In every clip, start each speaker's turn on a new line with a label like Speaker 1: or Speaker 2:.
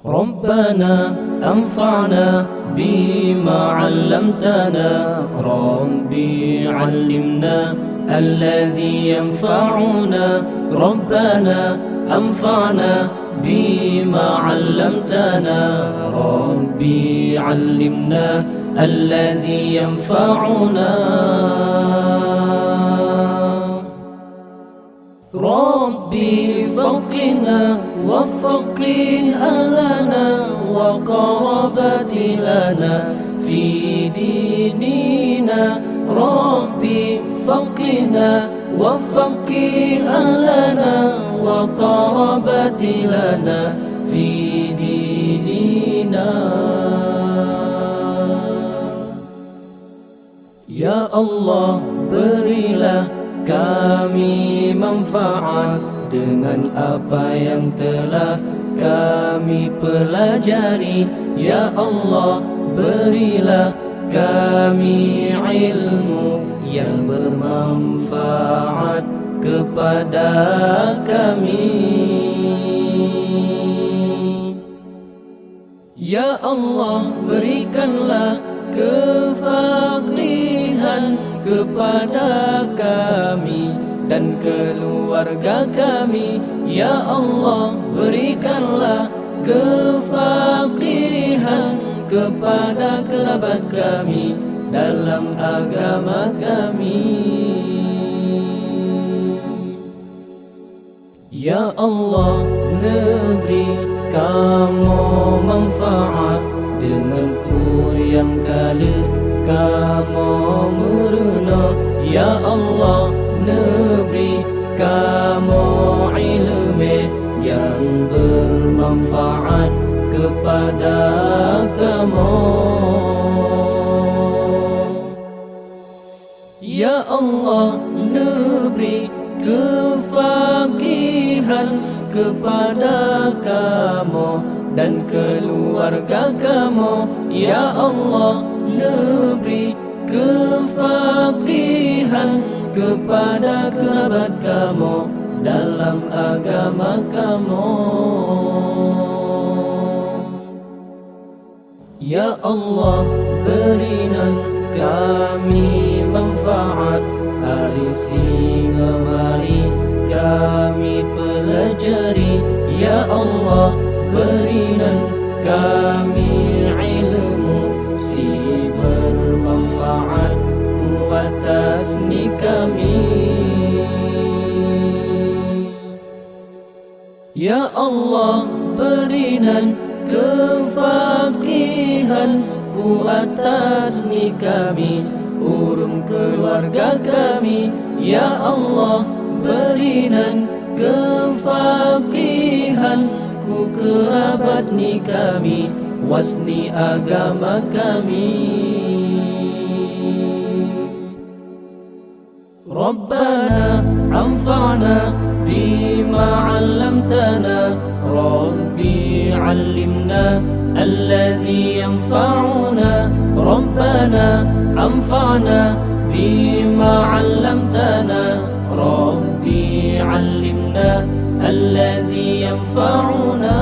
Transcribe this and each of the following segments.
Speaker 1: ربنا أنفعنا بما علمتنا ربي علمنا الذي ينفعنا ربنا أنفعنا بما علمتنا ربي علمنا الذي ينفعنا ربي فقنا وفقه أهلنا وقربت لنا في ديننا ربي فقنا وفقه أهلنا وقربت لنا في ديننا يا الله berilah kami manfaat dengan apa yang telah kami pelajari. Ya Allah, berilah kami ilmu yang bermanfaat kepada kami. Ya Allah, berikanlah kefaqihan kepada kami dan keluarga kami. Ya Allah, berikanlah kefaqihan kepada kerabat kami dalam agama kami. Ya Allah, negeri kamu manfaat dengan yang kala kamu merana. Ya Allah, negeri kamu ilmu yang bermanfaat kepada kamu. Ya Allah, negeri kefaqihan kepada kamu dan keluarga kamu. Ya Allah, negeri kefaqihan kepada kerabat kamu dalam agama kamu. Ya Allah, berinan kami manfaat hari singa mari kami pelajari. Ya Allah, berinan kami ilmu si bermanfaat kuat tasni kami. Ya Allah, berinan kefaqihan kuat tasni kami, urung keluarga kami. Ya Allah, berinan kefaqihan ku kerabat ni kami, wasni agama kami. Rabbana anfa'na bima 'allamtana rabbi 'allimna alladhi yanfa'una. Rabbana anfa'na bima 'allamtana rabbi 'allimna alladhi yanfa'una.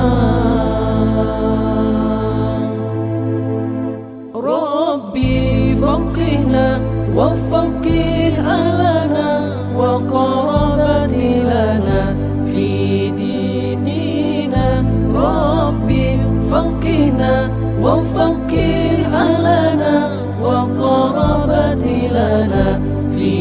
Speaker 1: Rabbi faqihna wa faqih ahlana wa qarabati lana fi dinina. Rabbi faqihna wa faqih ahlana wa qarabati lana fi